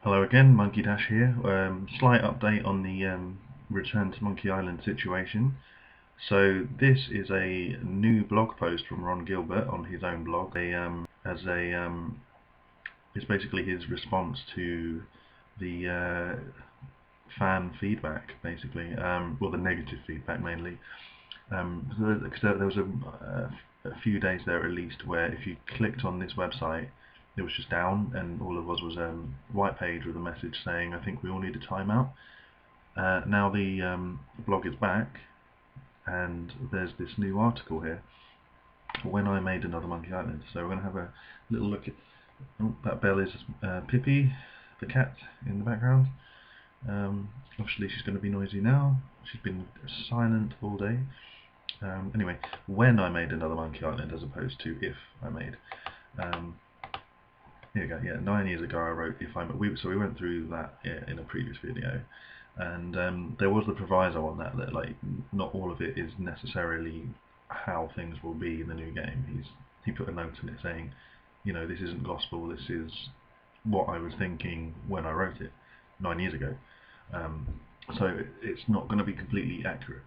Hello again, Monkey Dash here. Slight update on the return to Monkey Island situation. So this is a new blog post from Ron Gilbert on his own blog. It's basically his response to the fan feedback, basically, well, the negative feedback mainly. There was a few days there at least where if you clicked on this website, it was just down, and all it was a white page with a message saying, "I think we all need a timeout." Now the blog is back, and there's this new article here. When I made another Monkey Island. So we're going to have a little look at. Oh, that bell is Pippi, the cat, in the background. Obviously, she's going to be noisy now. She's been silent all day. Anyway, when I made another Monkey Island, as opposed to if I made. Here we go. Yeah, 9 years ago I wrote if I. So we went through that in a previous video, and there was the proviso on that like not all of it is necessarily how things will be in the new game. He put a note in it saying, this isn't gospel. This is what I was thinking when I wrote it 9 years ago. So it's not going to be completely accurate,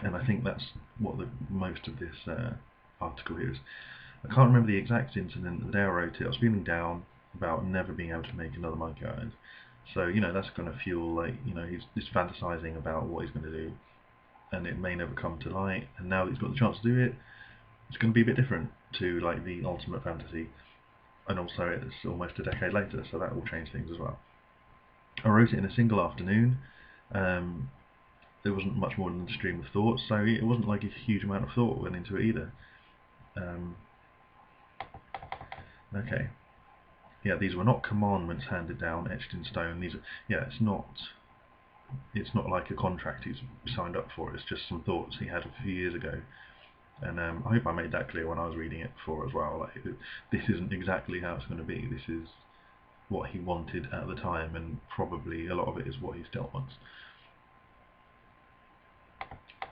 and I think that's what most of this article here is. I can't remember the exact incident. The day I wrote it, I was feeling down about never being able to make another Monkey Island. So, that's going to fuel, like, he's fantasizing about what he's going to do, and it may never come to light. And now that he's got the chance to do it, it's going to be a bit different to, like, the ultimate fantasy. And also, it's almost a decade later, so that will change things as well. I wrote it in a single afternoon. There wasn't much more than a stream of thoughts, so it wasn't like a huge amount of thought went into it either. Okay. Yeah, these were not commandments handed down, etched in stone. It's not like a contract he's signed up for. It's just some thoughts he had a few years ago. And I hope I made that clear when I was reading it before as well. Like, this isn't exactly how it's going to be. This is what he wanted at the time, and probably a lot of it is what he still wants.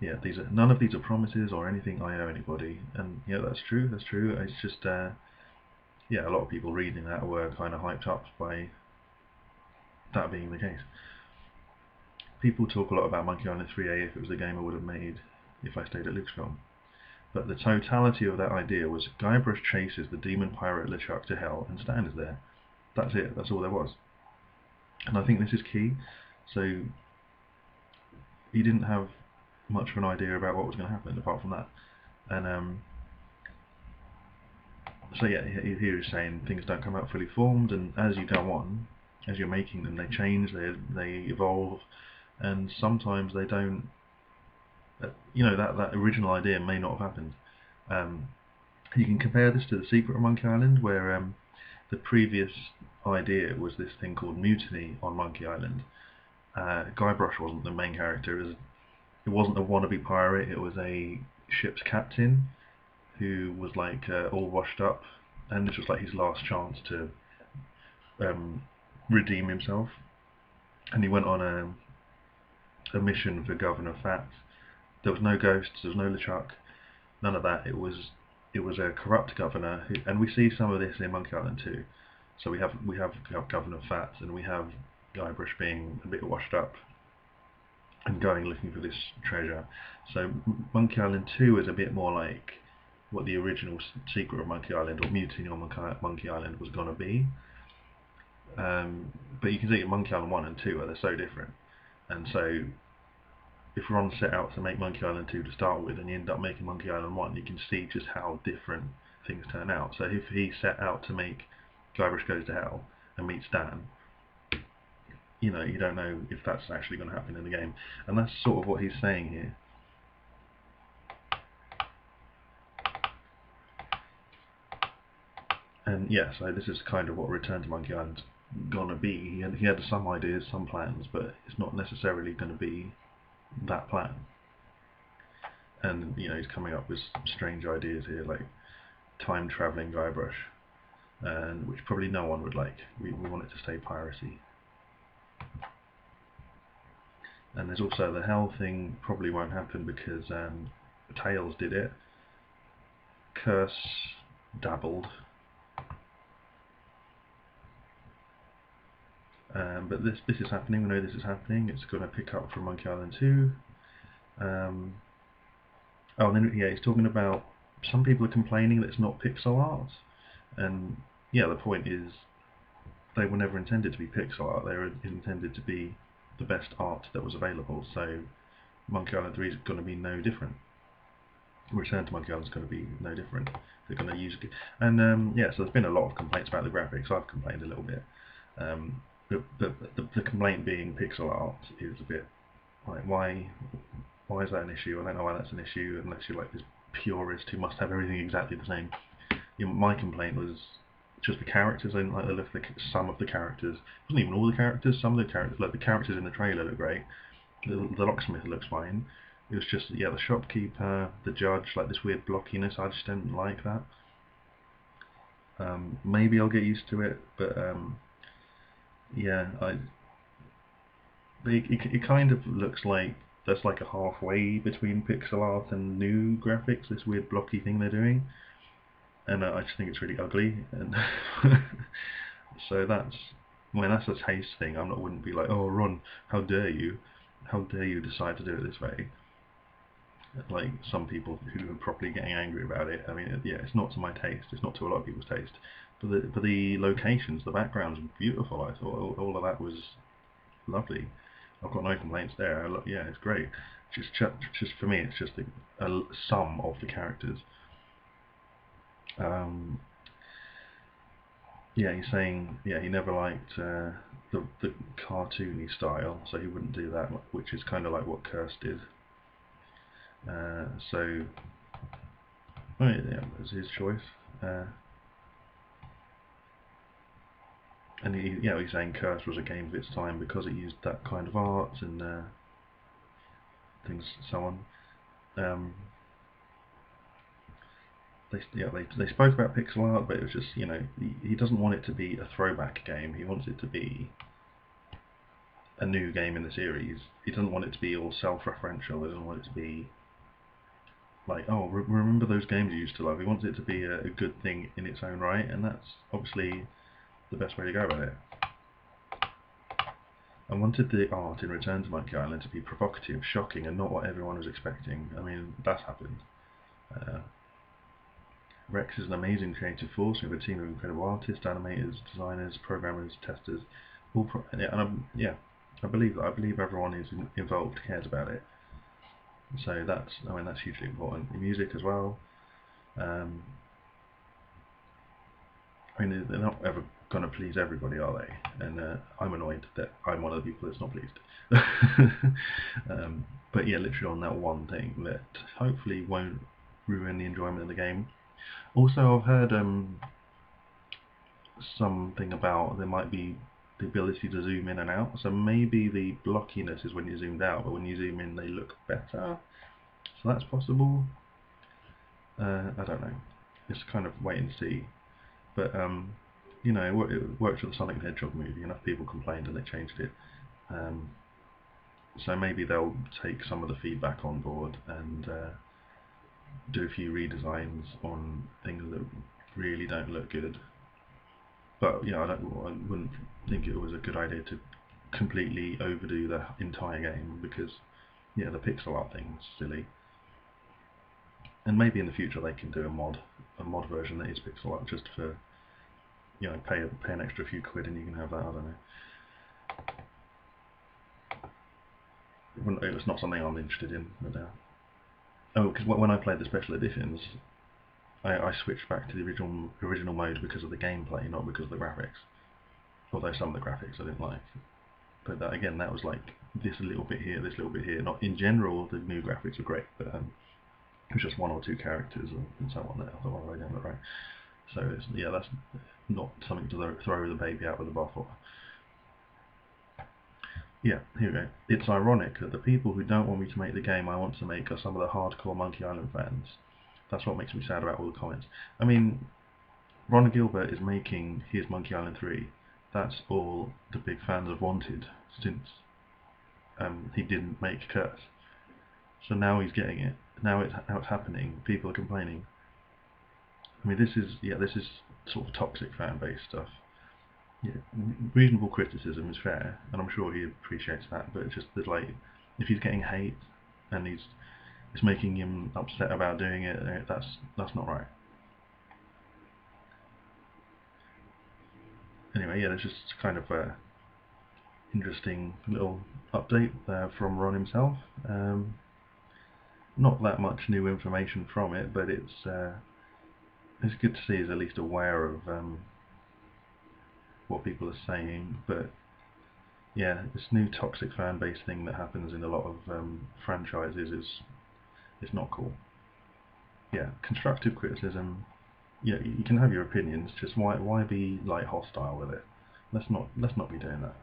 Yeah, none of these are promises or anything I owe anybody. And yeah, that's true. That's true. It's just yeah, a lot of people reading that were kind of hyped up by that being the case. People talk a lot about Monkey Island 3A if it was the game I would have made if I stayed at Lucasfilm. But the totality of that idea was Guybrush chases the demon pirate LeChuck to hell and Stan is there. That's it, that's all there was. And I think this is key. So he didn't have much of an idea about what was going to happen apart from that. And so yeah, here he's saying things don't come out fully formed, and as you go on, as you're making them, they change, they evolve, and sometimes they don't. That original idea may not have happened. You can compare this to The Secret of Monkey Island, where the previous idea was this thing called mutiny on Monkey Island. Guybrush wasn't the main character. It wasn't a wannabe pirate. It was a ship's captain who was like all washed up, and this was like his last chance to redeem himself. And he went on a mission for Governor Fat. There was no ghosts, there was no LeChuck, none of that. It was a corrupt governor, and we see some of this in Monkey Island too. So we have Governor Fat, and we have Guybrush being a bit washed up and going looking for this treasure. So Monkey Island 2 is a bit more like what the original Secret of Monkey Island or Mutiny on Monkey Island was going to be. But you can see Monkey Island 1 and 2 they're so different. And so if Ron set out to make Monkey Island 2 to start with and you end up making Monkey Island 1, you can see just how different things turn out. So if he set out to make Guybrush Goes to Hell and meet Stan, you don't know if that's actually going to happen in the game. And that's sort of what he's saying here. And yeah, so this is kind of what Return to Monkey Island's gonna be. He had some ideas, some plans, but it's not necessarily going to be that plan. And he's coming up with some strange ideas here, like time-traveling Guybrush, and which probably no one would like. We want it to stay piracy. And there's also the hell thing probably won't happen because Tails did it. Curse dabbled. But this is happening. We know this is happening. It's going to pick up from Monkey Island 2. Oh, and then yeah, he's talking about some people are complaining that it's not pixel art, and yeah, the point is they were never intended to be pixel art. They were intended to be the best art that was available. So Monkey Island 3 is going to be no different. Return to Monkey Island is going to be no different. They're going to use it, and yeah, so there's been a lot of complaints about the graphics. I've complained a little bit. The complaint being pixel art is a bit like why is that an issue? I don't know why that's an issue unless you're like this purist who must have everything exactly the same. My complaint was just the characters. I didn't like the look of some of the characters. It wasn't even all the characters. Some of the characters, like the characters in the trailer, look great. The locksmith looks fine. It was just the shopkeeper, the judge, like this weird blockiness. I just didn't like that. Maybe I'll get used to it, but yeah, it kind of looks like that's like a halfway between pixel art and new graphics. This weird blocky thing they're doing, and I just think it's really ugly. And so that's a taste thing. Wouldn't be like, oh Ron, how dare you decide to do it this way? Like some people who are properly getting angry about it. I mean, yeah, it's not to my taste. It's not to a lot of people's taste. But the locations, the backgrounds were beautiful. I thought all of that was lovely. I've got no complaints there. Yeah, it's great. Just for me, it's just a sum of the characters. Yeah, he's saying he never liked the cartoony style, so he wouldn't do that, which is kind of like what Curse did. So, well, yeah, it was his choice. And he's saying Curse was a game of its time because it used that kind of art and things, so on. They spoke about pixel art, but it was just he doesn't want it to be a throwback game. He wants it to be a new game in the series. He doesn't want it to be all self-referential. He doesn't want it to be like, oh, remember those games you used to love. He wants it to be a good thing in its own right, and that's obviously the best way to go about it. I wanted the art in Return to Monkey Island to be provocative, shocking, and not what everyone was expecting. I mean, that's happened. Rex is an amazing creative force. We have a team of incredible artists, animators, designers, programmers, testers. I believe that. I believe everyone who's involved cares about it. So that's hugely important. The music as well. I mean, they're not ever going to please everybody, are they? And I'm annoyed that I'm one of the people that's not pleased. But yeah, literally on that one thing that hopefully won't ruin the enjoyment of the game. Also, I've heard something about there might be the ability to zoom in and out. So maybe the blockiness is when you zoomed out, but when you zoom in, they look better. So that's possible. I don't know. It's kind of wait and see. But it worked with the Sonic the Hedgehog movie. Enough people complained and they changed it. So maybe they'll take some of the feedback on board and do a few redesigns on things that really don't look good. But I wouldn't think it was a good idea to completely overdo the entire game because the pixel art thing's silly. And maybe in the future they can do a mod version that is pixel art just for pay an extra few quid and you can have that. I don't know. It's not something I'm interested in. Because when I played the special editions, I switched back to the original mode because of the gameplay, not because of the graphics. Although some of the graphics I didn't like. But that was like this little bit here, this little bit here. Not in general, the new graphics are great, but it was just one or two characters and so on that I thought, they don't look right. So that's not something to throw the baby out with the bathwater. Yeah, here we go. It's ironic that the people who don't want me to make the game I want to make are some of the hardcore Monkey Island fans. That's what makes me sad about all the comments. I mean, Ron Gilbert is making his Monkey Island 3. That's all the big fans have wanted since he didn't make Curse. So now he's getting it. Now it's happening. People are complaining. I mean, this is sort of toxic fan base stuff. Yeah, reasonable criticism is fair, and I'm sure he appreciates that. But it's just that, like, if he's getting hate and it's making him upset about doing it, that's not right. Anyway, yeah, it's just kind of a interesting little update from Ron himself. Not that much new information from it, but it's good to see he's at least aware of what people are saying. But yeah, this new toxic fan base thing that happens in a lot of franchises is not cool. Yeah, constructive criticism. Yeah, you can have your opinions. Just why be like hostile with it? Let's not be doing that.